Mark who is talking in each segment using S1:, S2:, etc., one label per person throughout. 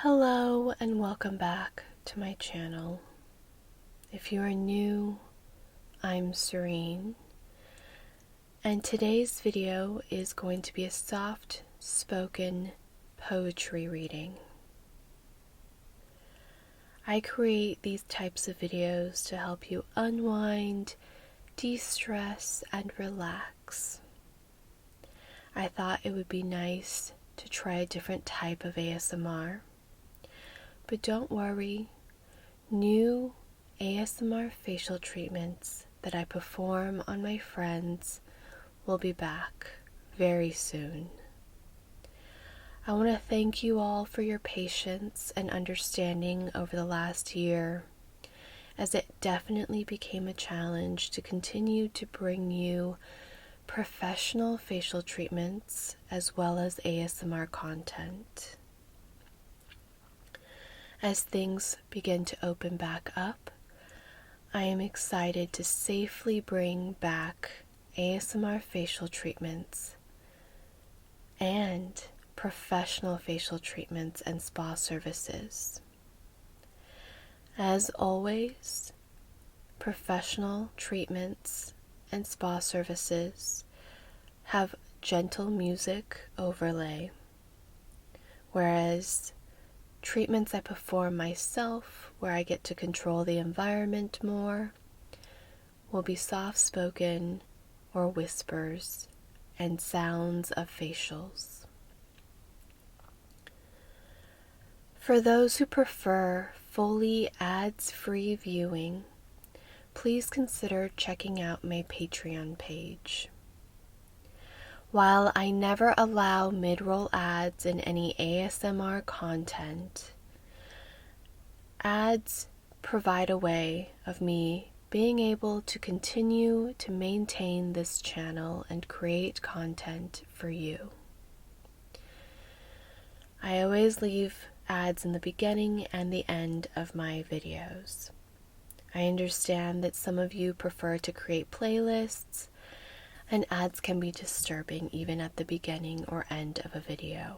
S1: Hello and welcome back to my channel. If you are new, I'm Serein, and today's video is going to be a soft spoken poetry reading. I create these types of videos to help you unwind, de-stress, and relax. I thought it would be nice to try a different type of ASMR. But don't worry, new ASMR facial treatments that I perform on my friends will be back very soon. I want to thank you all for your patience and understanding over the last year, as it definitely became a challenge to continue to bring you professional facial treatments as well as ASMR content. As things begin to open back up, I am excited to safely bring back ASMR facial treatments and professional facial treatments and spa services. As always, professional treatments and spa services have gentle music overlay, whereas treatments I perform myself, where I get to control the environment more, will be soft-spoken or whispers and sounds of facials. For those who prefer fully ads-free viewing, please consider checking out my Patreon page. While I never allow mid-roll ads in any ASMR content, ads provide a way of me being able to continue to maintain this channel and create content for you. I always leave ads in the beginning and the end of my videos. I understand that some of you prefer to create playlists, and ads can be disturbing even at the beginning or end of a video.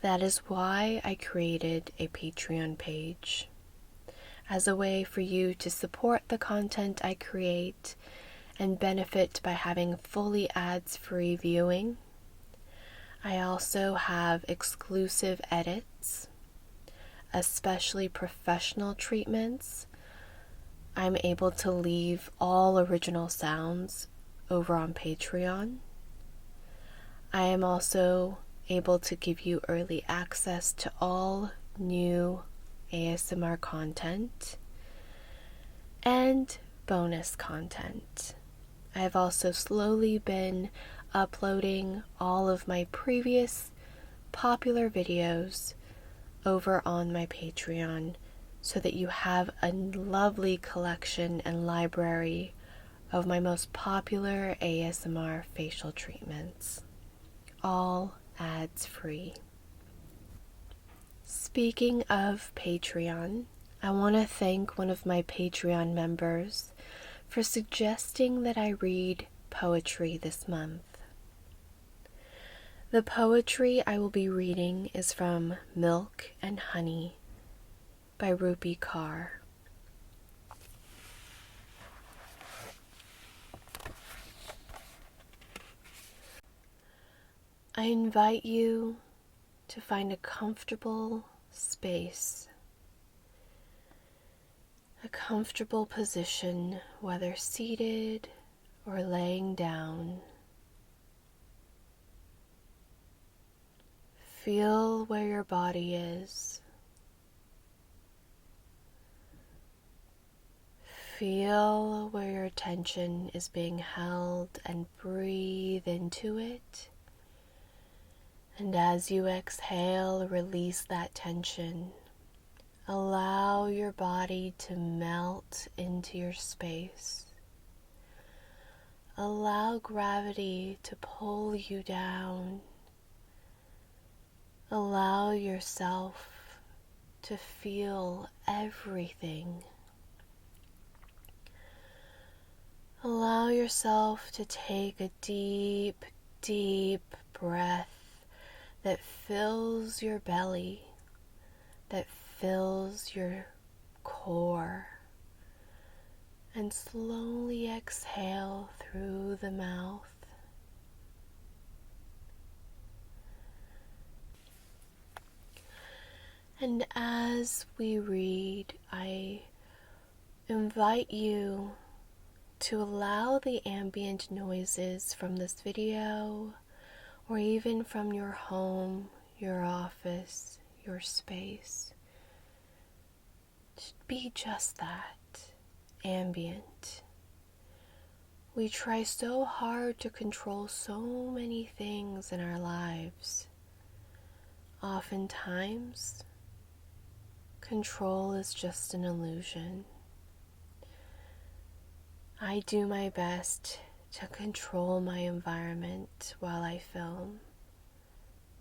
S1: That is why I created a Patreon page, as a way for you to support the content I create and benefit by having fully ads-free viewing. I also have exclusive edits, especially professional treatments. I'm able to leave all original sounds over on Patreon. I am also able to give you early access to all new ASMR content and bonus content. I have also slowly been uploading all of my previous popular videos over on my Patreon so that you have a lovely collection and library of my most popular ASMR facial treatments, all ads-free. Speaking of Patreon, I want to thank one of my Patreon members for suggesting that I read poetry this month. The poetry I will be reading is from Milk and Honey by Rupi Kaur. I invite you to find a comfortable space, a comfortable position, whether seated or laying down. Feel where your body is. Feel where your attention is being held and breathe into it. And as you exhale, release that tension. Allow your body to melt into your space. Allow gravity to pull you down. Allow yourself to feel everything. Allow yourself to take a deep, deep breath that fills your belly that fills your core, and slowly exhale through the mouth. And as we read, I invite you to allow the ambient noises from this video, or even from your home, your office, your space, to be just that, ambient. We try so hard to control so many things in our lives. Oftentimes, control is just an illusion. I do my best to control my environment while I film,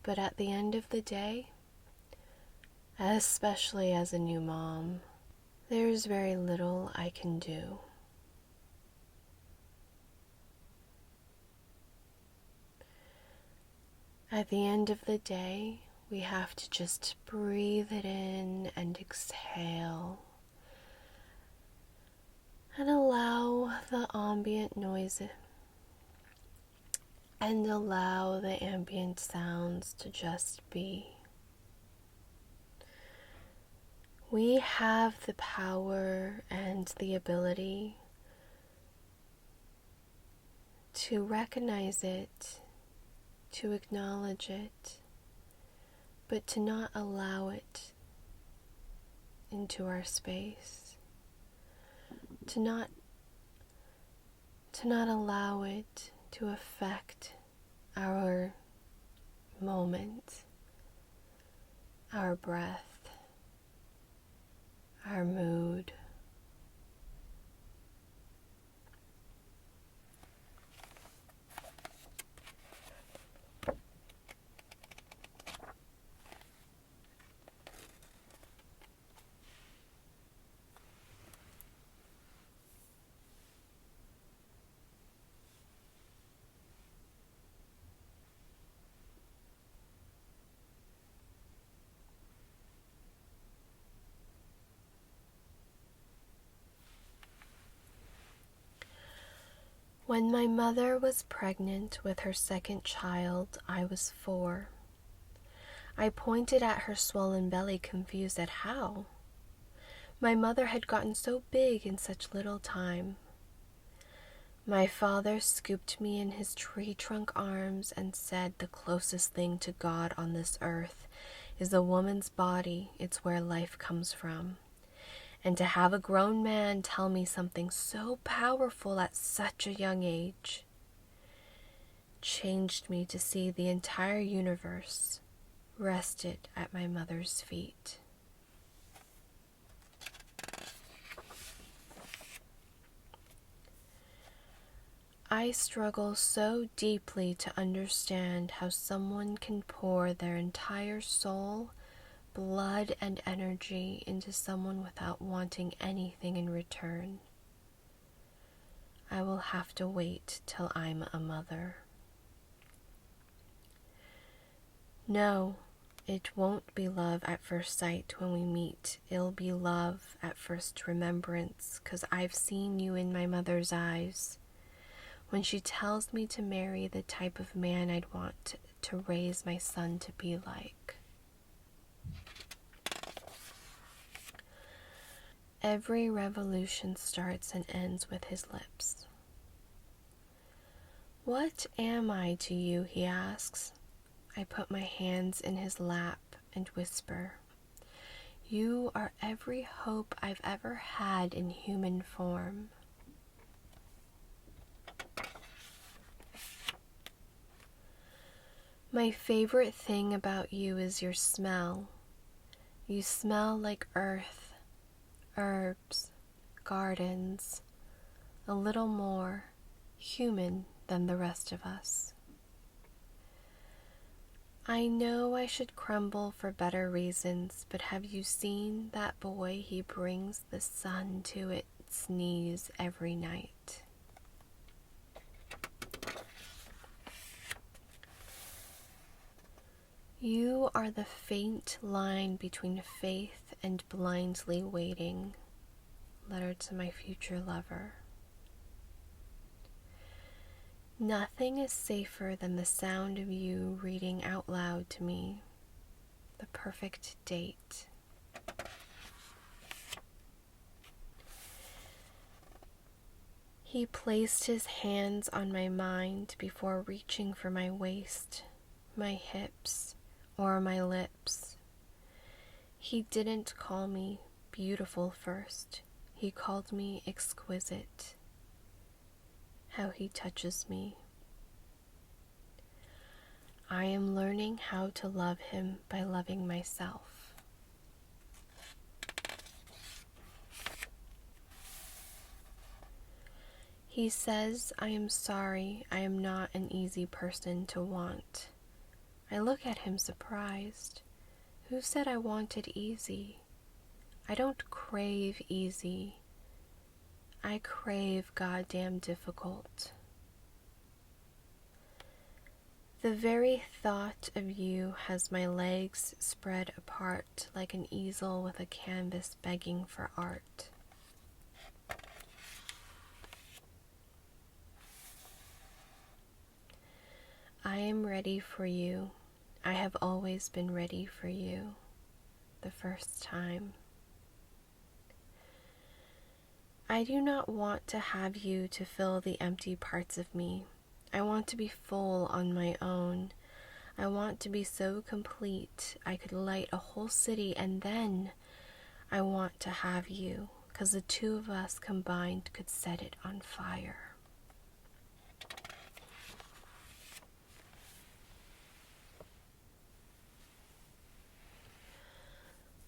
S1: but at the end of the day, especially as a new mom, there's very little I can do. At the end of the day, we have to just breathe it in and exhale, and allow the ambient noise and allow the ambient sounds to just be. We have the power and the ability to recognize it, to acknowledge it, but to not allow it into our space, to not allow it to affect our moment, our breath, our mood. When my mother was pregnant with her second child, I was 4. I pointed at her swollen belly, confused at how. My mother had gotten so big in such little time. My father scooped me in his tree trunk arms and said, "The closest thing to God on this earth is a woman's body. It's where life comes from." And to have a grown man tell me something so powerful at such a young age changed me to see the entire universe rested at my mother's feet. I struggle so deeply to understand how someone can pour their entire soul, blood, and energy into someone without wanting anything in return. I will have to wait till I'm a mother. No, it won't be love at first sight when we meet. It'll be love at first remembrance, 'cause I've seen you in my mother's eyes when she tells me to marry the type of man I'd want to raise my son to be like. Every revolution starts and ends with his lips. "What am I to you?" he asks. I put my hands in his lap and whisper, "You are every hope I've ever had in human form." My favorite thing about you is your smell. You smell like earth, herbs, gardens, a little more human than the rest of us. I know I should crumble for better reasons, but have you seen that boy? He brings the sun to its knees every night. You are the faint line between faith and blindly waiting. Letter to my future lover. Nothing is safer than the sound of you reading out loud to me. The perfect date. He placed his hands on my mind before reaching for my waist, my hips, or my lips. He didn't call me beautiful first. He called me exquisite. How he touches me. I am learning how to love him by loving myself. He says, I am sorry, I am not an easy person to want. I look at him surprised. Who said I wanted easy? I don't crave easy. I crave goddamn difficult. The very thought of you has my legs spread apart like an easel with a canvas begging for art. I am ready for you. I have always been ready for you. The first time. I do not want to have you to fill the empty parts of me. I want to be full on my own. I want to be so complete I could light a whole city, and then I want to have you, 'cause the two of us combined could set it on fire.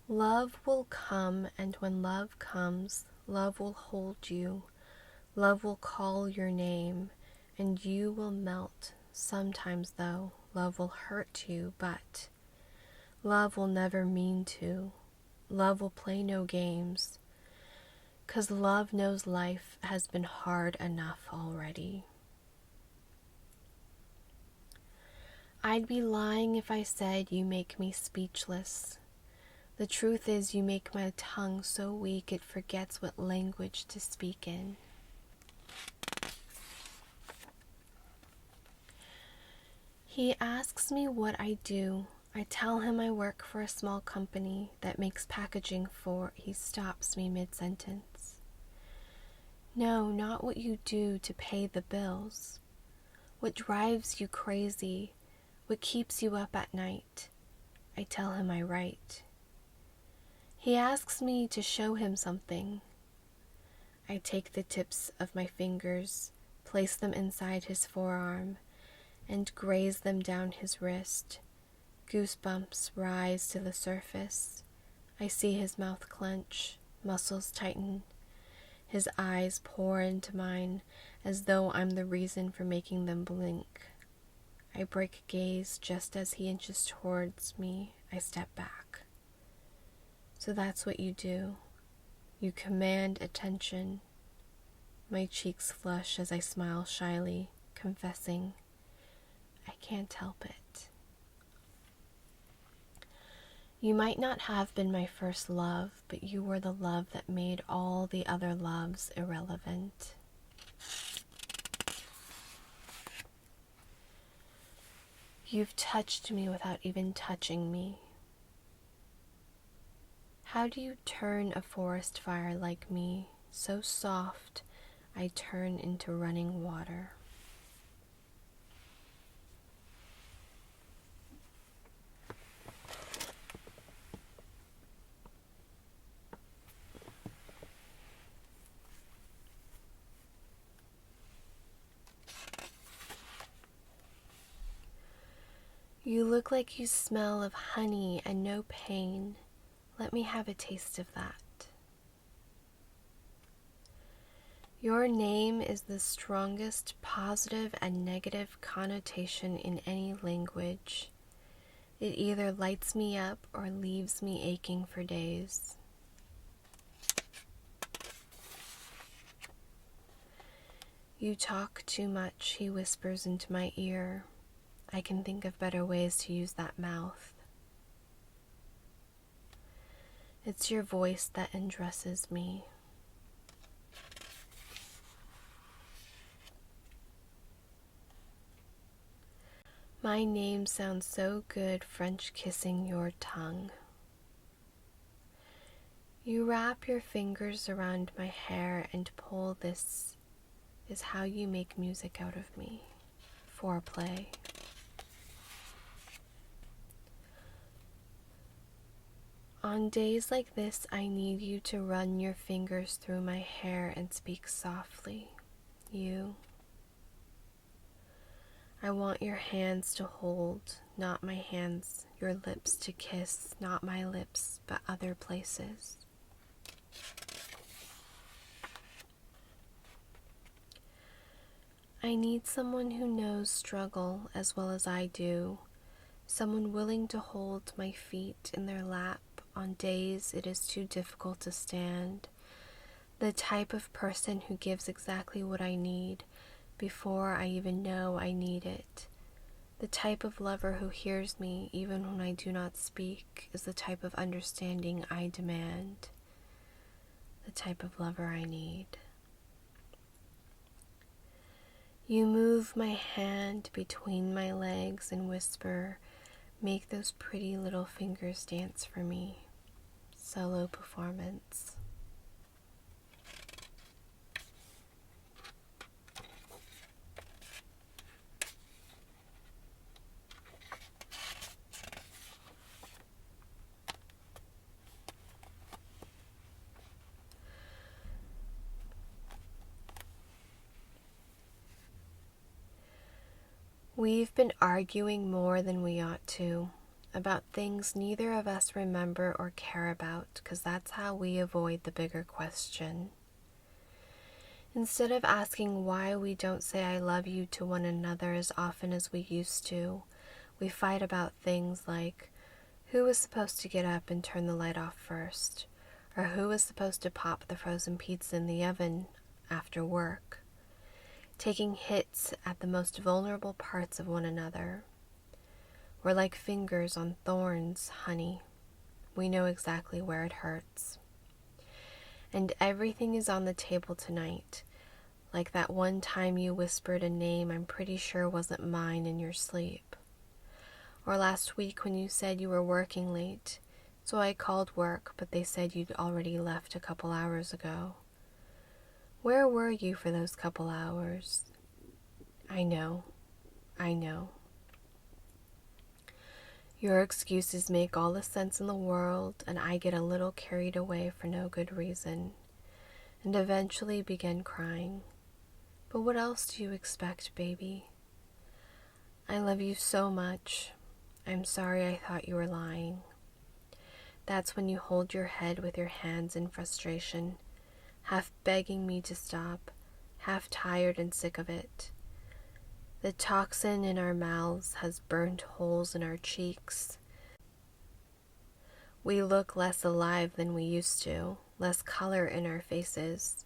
S1: Love will come, and when love comes, love will hold you. Love will call your name, and you will melt. Sometimes, though, love will hurt you, but love will never mean to. Love will play no games, 'cause love knows life has been hard enough already. I'd be lying if I said you make me speechless. The truth is, you make my tongue so weak it forgets what language to speak in. He asks me what I do. I tell him I work for a small company that makes packaging for... He stops me mid-sentence. No, not what you do to pay the bills. What drives you crazy? What keeps you up at night? I tell him I write. He asks me to show him something. I take the tips of my fingers, place them inside his forearm, and graze them down his wrist. Goosebumps rise to the surface. I see his mouth clench, muscles tighten. His eyes pour into mine as though I'm the reason for making them blink. I break gaze just as he inches towards me. I step back. So that's what you do. You command attention. My cheeks flush as I smile shyly, confessing, I can't help it. You might not have been my first love, but you were the love that made all the other loves irrelevant. You've touched me without even touching me. How do you turn a forest fire like me, so soft I turn into running water? You look like you smell of honey and no pain. Let me have a taste of that. Your name is the strongest positive and negative connotation in any language. It either lights me up or leaves me aching for days. You talk too much, he whispers into my ear. I can think of better ways to use that mouth. It's your voice that undresses me. My name sounds so good French kissing your tongue. You wrap your fingers around my hair and pull. This is how you make music out of me. Foreplay. On days like this, I need you to run your fingers through my hair and speak softly. I want your hands to hold, not my hands, your lips to kiss, not my lips, but other places. I need someone who knows struggle as well as I do, someone willing to hold my feet in their lap on days it is too difficult to stand, the type of person who gives exactly what I need before I even know I need it. The type of lover who hears me even when I do not speak is the type of understanding I demand, the type of lover I need. You move my hand between my legs and whisper, make those pretty little fingers dance for me. Solo performance. We've been arguing more than we ought to about things neither of us remember or care about, because that's how we avoid the bigger question. Instead of asking why we don't say I love you to one another as often as we used to, we fight about things like who was supposed to get up and turn the light off first, or who was supposed to pop the frozen pizza in the oven after work. Taking hits at the most vulnerable parts of one another. We're like fingers on thorns, honey. We know exactly where it hurts. And everything is on the table tonight, like that one time you whispered a name I'm pretty sure wasn't mine in your sleep. Or last week when you said you were working late, so I called work, but they said you'd already left a couple hours ago. Where were you for those couple hours? I know. Your excuses make all the sense in the world, and I get a little carried away for no good reason, and eventually begin crying. But what else do you expect, baby? I love you so much. I'm sorry I thought you were lying. That's when you hold your head with your hands in frustration, half begging me to stop, half tired and sick of it. The toxin in our mouths has burnt holes in our cheeks. We look less alive than we used to, less color in our faces.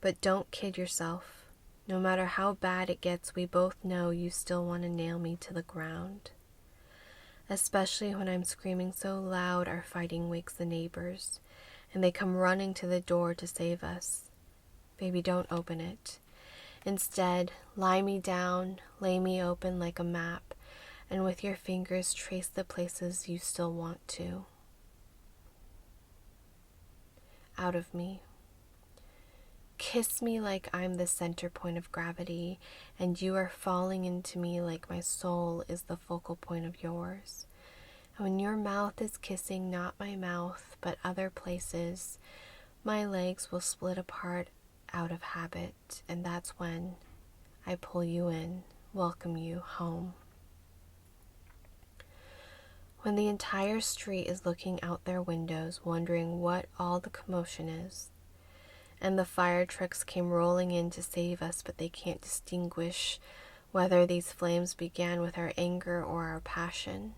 S1: But don't kid yourself. No matter how bad it gets, we both know you still want to nail me to the ground. Especially when I'm screaming so loud our fighting wakes the neighbors, and they come running to the door to save us. Baby, don't open it. Instead, lie me down, lay me open like a map, and with your fingers trace the places you still want to. Out of me. Kiss me like I'm the center point of gravity, and you are falling into me like my soul is the focal point of yours. And when your mouth is kissing not my mouth, but other places, my legs will split apart out of habit, and that's when I pull you in, welcome you home. When the entire street is looking out their windows, wondering what all the commotion is, and the fire trucks came rolling in to save us, but they can't distinguish whether these flames began with our anger or our passion,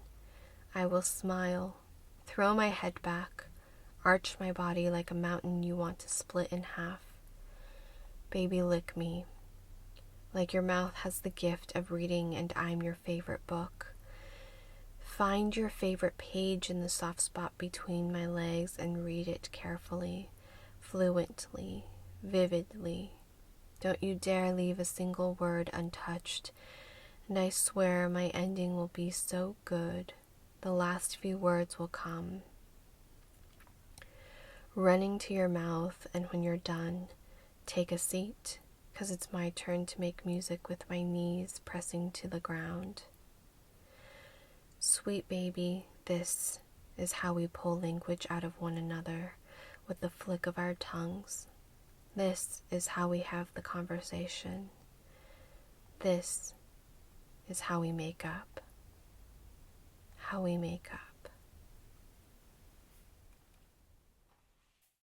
S1: I will smile, throw my head back, arch my body like a mountain you want to split in half. Baby, lick me. like your mouth has the gift of reading and I'm your favorite book. Find your favorite page in the soft spot between my legs and read it carefully, fluently, vividly. Don't you dare leave a single word untouched, and I swear my ending will be so good. The last few words will come. Running to your mouth, and when you're done, take a seat, 'cause it's my turn to make music with my knees pressing to the ground. Sweet baby, this is how we pull language out of one another with the flick of our tongues. This is how we have the conversation. This is how we make up. How we make up.